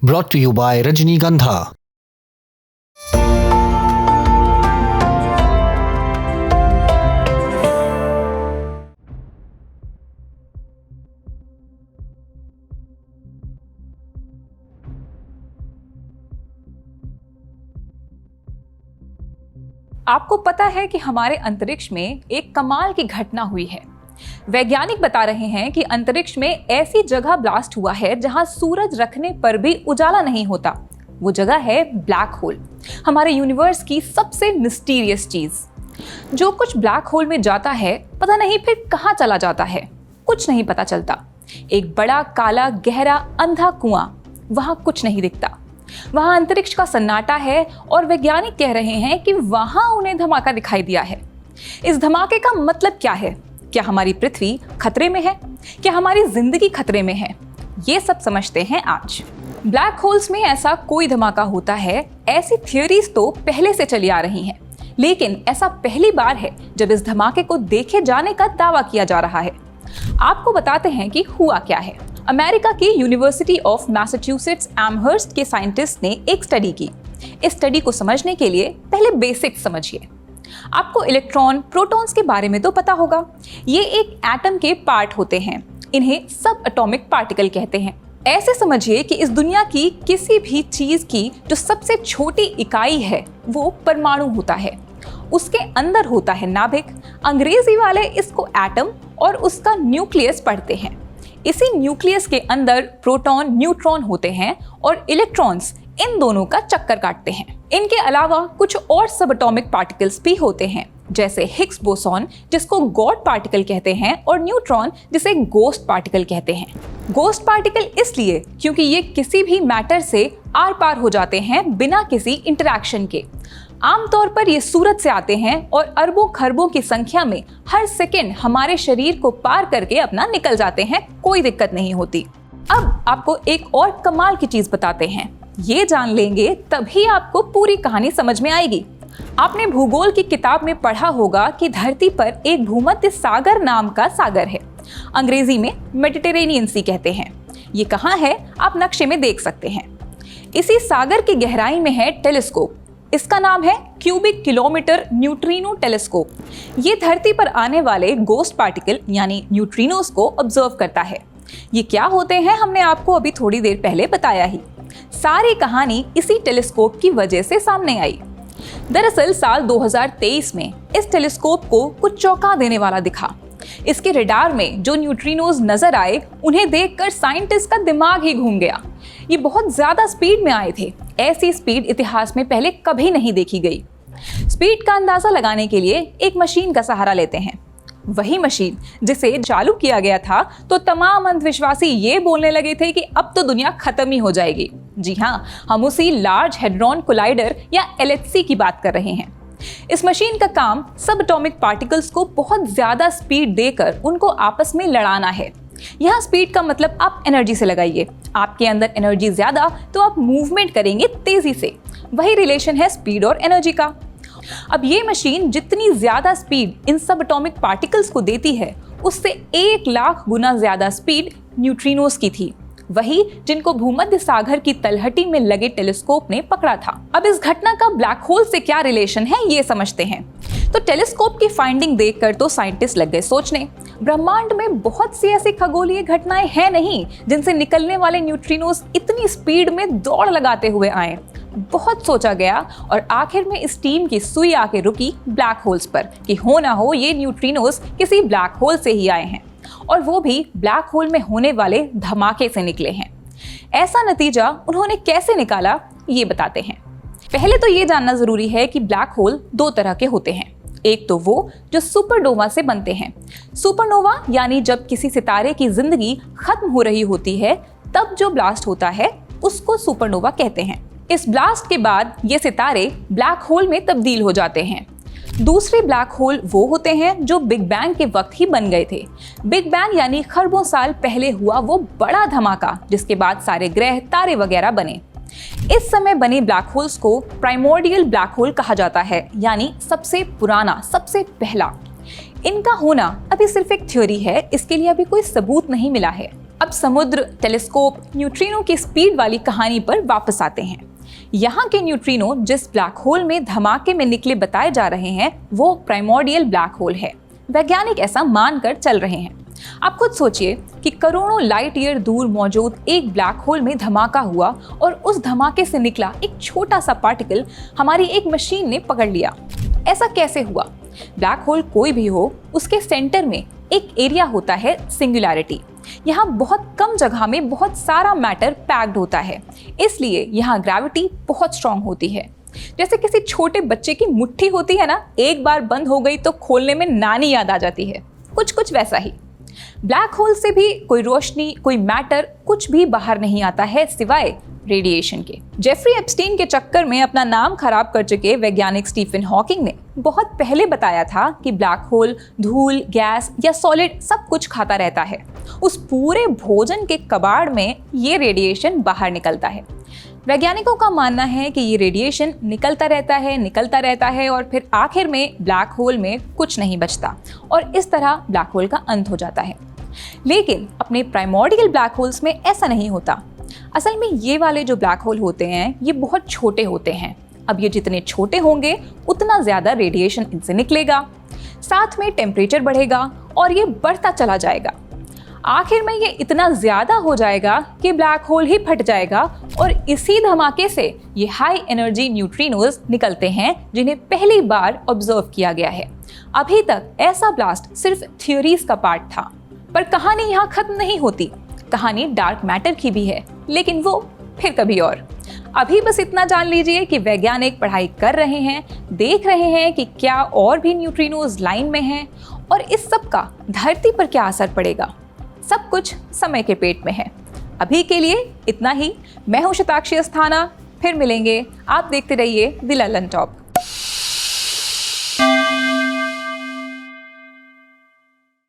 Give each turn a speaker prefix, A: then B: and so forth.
A: brought to you by Rajnigandha।
B: आपको पता है कि हमारे अंतरिक्ष में एक कमाल की घटना हुई है। वैज्ञानिक बता रहे हैं कि अंतरिक्ष में ऐसी जगह ब्लास्ट हुआ है जहां सूरज रखने पर भी उजाला नहीं होता। वो जगह है ब्लैक होल, हमारे यूनिवर्स की सबसे मिस्टीरियस चीज। जो कुछ ब्लैक होल में जाता है पता नहीं फिर कहां चला जाता है, कुछ नहीं पता चलता। एक बड़ा काला गहरा अंधा कुआं, वहां कुछ नहीं दिखता। वहां अंतरिक्ष का सन्नाटा है और वैज्ञानिक कह रहे हैं कि वहां उन्हें धमाका दिखाई दिया है। इस धमाके का मतलब क्या है? क्या हमारी पृथ्वी खतरे में है? क्या हमारी जिंदगी खतरे में है? ये सब समझते हैं आज। ब्लैक होल्स में ऐसा कोई धमाका होता है, ऐसी थियोरीज तो पहले से चली आ रही हैं, लेकिन ऐसा पहली बार है जब इस धमाके को देखे जाने का दावा किया जा रहा है। आपको बताते हैं कि हुआ क्या है। अमेरिका की यूनिवर्सिटी ऑफ मैसाचुसेट्स एमहर्स्ट के साइंटिस्ट ने एक स्टडी की। इस स्टडी को समझने के लिए पहले बेसिक्स समझिए। आपको इलेक्ट्रॉन, प्रोटॉन्स के बारे में तो पता होगा। ये एक एटम के पार्ट होते हैं, इन्हें सब एटॉमिक पार्टिकल कहते हैं। ऐसे समझिए कि इस दुनिया की किसी भी चीज की जो सबसे छोटी इकाई है वो परमाणु होता है। उसके अंदर होता है नाभिक। अंग्रेजी वाले इसको एटम और उसका न्यूक्लियस पढ़ते हैं। इसी न्यूक्लियस के अंदर प्रोटॉन, न्यूट्रॉन होते हैं और इलेक्ट्रॉन्स इन दोनों का चक्कर काटते हैं। इनके अलावा कुछ और सब एटॉमिक पार्टिकल्स भी होते हैं, जैसे हिग्स बोसॉन जिसको गॉड पार्टिकल कहते हैं और न्यूट्रॉन जिसे गोस्ट पार्टिकल कहते हैं। गोस्ट पार्टिकल इसलिए क्योंकि ये किसी भी मैटर से आर पार हो जाते हैं बिना किसी इंटरैक्शन के। आमतौर पर ये सूरज से आते हैं और अरबों खरबों की संख्या में हर सेकंड हमारे शरीर को पार करके अपना निकल जाते हैं, कोई दिक्कत नहीं होती। अब आपको एक और कमाल की चीज बताते हैं। ये जान लेंगे तभी आपको पूरी कहानी समझ में आएगी। आपने भूगोल की किताब में पढ़ा होगा कि धरती पर एक भूमध्य सागर नाम का सागर है। अंग्रेजी में मेडिटेरेनियन सी कहते हैं। ये कहाँ है आप नक्शे में देख सकते हैं। इसी सागर की गहराई में है टेलीस्कोप। इसका नाम है क्यूबिक किलोमीटर न्यूट्रिनो टेलीस्कोप। ये धरती पर आने वाले गोस्ट पार्टिकल यानी न्यूट्रिनोस को ऑब्जर्व करता है। ये क्या होते हैं हमने आपको अभी थोड़ी देर पहले बताया ही। सारी कहानी इसी टेलीस्कोप की वजह से सामने आई। दरअसल साल 2023 में इस टेलीस्कोप को कुछ चौंका देने वाला दिखा। इसके रडार में जो न्यूट्रिनोज नजर आए उन्हें देखकर साइंटिस्ट का दिमाग ही घूम गया। ये बहुत ज्यादा स्पीड में आए थे। ऐसी स्पीड इतिहास में पहले कभी नहीं देखी गई। स्पीड का अंदाजा लगाने के लिए एक मशीन का सहारा लेते हैं। वही मशीन जिसे चालू किया गया था तो तमाम अंधविश्वासी ये बोलने लगे थे कि अब तो दुनिया खत्म ही हो जाएगी। जी हाँ, हम उसी लार्ज हैड्रॉन कोलाइडर या LHC की बात कर रहे हैं। इस मशीन का काम सब एटॉमिक पार्टिकल्स को बहुत ज्यादा स्पीड देकर उनको आपस में लड़ाना है। यहाँ स्पीड का मतलब आप एनर्जी से लगाइए। आपके अंदर एनर्जी ज्यादा तो आप मूवमेंट करेंगे तेजी से। वही रिलेशन है स्पीड और एनर्जी का। अब ये मशीन जितनी ज्यादा स्पीड इन सब एटॉमिक पार्टिकल्स को देती है उससे 1 लाख गुना ज्यादा स्पीड न्यूट्रिनोस की थी, वही जिनको भूमध्य सागर की तलहटी में लगे टेलीस्कोप ने पकड़ा था। अब इस घटना का ब्लैक होल से क्या रिलेशन है ये समझते हैं। तो टेलीस्कोप की फाइंडिंग देखकर तो साइंटिस्ट लग गए सोचने, ब्रह्मांड में बहुत सी ऐसी खगोलीय घटनाएं हैं नहीं जिनसे निकलने वाले न्यूट्रिनोस इतनी स्पीड में दौड़ लगाते हुए आए। बहुत सोचा गया और आखिर में इस टीम की सुई आके रुकी ब्लैक होल्स पर कि हो ना हो ये न्यूट्रिनोस किसी ब्लैक होल से ही आए हैं, और वो भी ब्लैक होल में होने वाले धमाके से निकले हैं। ऐसा नतीजा उन्होंने कैसे निकाला ये बताते हैं। पहले तो ये जानना जरूरी है कि ब्लैक होल 2 तरह के होते हैं। एक तो वो जो सुपरनोवा से बनते हैं। सुपरनोवा यानी जब किसी सितारे की जिंदगी खत्म हो रही होती है तब जो ब्लास्ट होता है उसको सुपरनोवा कहते हैं। इस ब्लास्ट के बाद ये सितारे ब्लैक होल में तब्दील हो जाते हैं। दूसरे ब्लैक होल वो होते हैं जो बिग बैंग के वक्त ही बन गए थे। बिग बैंग यानी खरबों साल पहले हुआ वो बड़ा धमाका जिसके बाद सारे ग्रह, तारे वगैरह बने। इस समय बने ब्लैक होल्स को प्राइमोर्डियल ब्लैक होल कहा जाता है, यानी सबसे पुराना, सबसे पहला। इनका होना अभी सिर्फ एक थ्योरी है, इसके लिए अभी कोई सबूत नहीं मिला है। अब समुद्र, टेलीस्कोप, न्यूट्रिनो की स्पीड वाली कहानी पर वापस आते हैं। यहाँ के न्यूट्रिनो जिस ब्लैक होल में धमाके में निकले बताए जा रहे हैं वो प्राइमोर्डियल ब्लैक होल है। वैज्ञानिक ऐसा मानकर चल रहे हैं। आप खुद सोचिए कि करोड़ों लाइट ईयर दूर मौजूद एक ब्लैक होल में धमाका हुआ और उस धमाके से निकला एक छोटा सा पार्टिकल हमारी एक मशीन ने पकड़ लिया। ऐसा कैसे हुआ? ब्लैक होल कोई भी हो, उसके सेंटर में एक एरिया होता है सिंगुलैरिटी। यहाँ बहुत कम जगह में बहुत सारा मैटर पैक्ड होता है, इसलिए यहाँ ग्रेविटी बहुत स्ट्रांग होती है। जैसे किसी छोटे बच्चे की मुट्ठी होती है ना, एक बार बंद हो गई तो खोलने में नानी याद आ जाती है, कुछ वैसा ही। ब्लैक होल से भी कोई रोशनी, कोई मैटर, कुछ भी बाहर नहीं आता है सिवाय रेडिएशन के। जेफरी एप्स्टीन के चक्कर में अपना नाम खराब कर चुके वैज्ञानिक स्टीफन हॉकिंग ने बहुत पहले बताया था कि ब्लैक होल धूल, गैस या सॉलिड सब कुछ खाता रहता है। उस पूरे भोजन के कबाड़ में ये रेडिएशन बाहर निकलता है। वैज्ञानिकों का मानना है कि ये रेडिएशन निकलता रहता है और फिर आखिर में ब्लैक होल में कुछ नहीं बचता और इस तरह ब्लैक होल का अंत हो जाता है। लेकिन अपने प्राइमोर्डियल ब्लैक होल्स में ऐसा नहीं होता। असल में ये वाले जो ब्लैक होल होते हैं ये बहुत छोटे होते हैं। अब ये जितने छोटे होंगे उतना ज़्यादा रेडिएशन इनसे निकलेगा, साथ में टेम्परेचर बढ़ेगा और ये बढ़ता चला जाएगा। आखिर में ये इतना ज़्यादा हो जाएगा कि ब्लैक होल ही फट जाएगा और इसी धमाके से ये हाई एनर्जी न्यूट्रिनोज निकलते हैं जिन्हें पहली बार ऑब्जर्व किया गया है। अभी तक ऐसा ब्लास्ट सिर्फ थ्योरीज का पार्ट था, पर कहानी यहाँ खत्म नहीं होती। कहानी डार्क मैटर की भी है, लेकिन वो फिर कभी और। अभी बस इतना जान लीजिए कि वैज्ञानिक पढ़ाई कर रहे हैं, देख रहे हैं कि क्या और भी न्यूट्रिनोज लाइन में हैं और इस सब का धरती पर क्या असर पड़ेगा। सब कुछ समय के पेट में है। अभी के लिए इतना ही। मैं हूं शताक्षी अस्थाना, फिर मिलेंगे। आप देखते रहिए द ललन टॉप।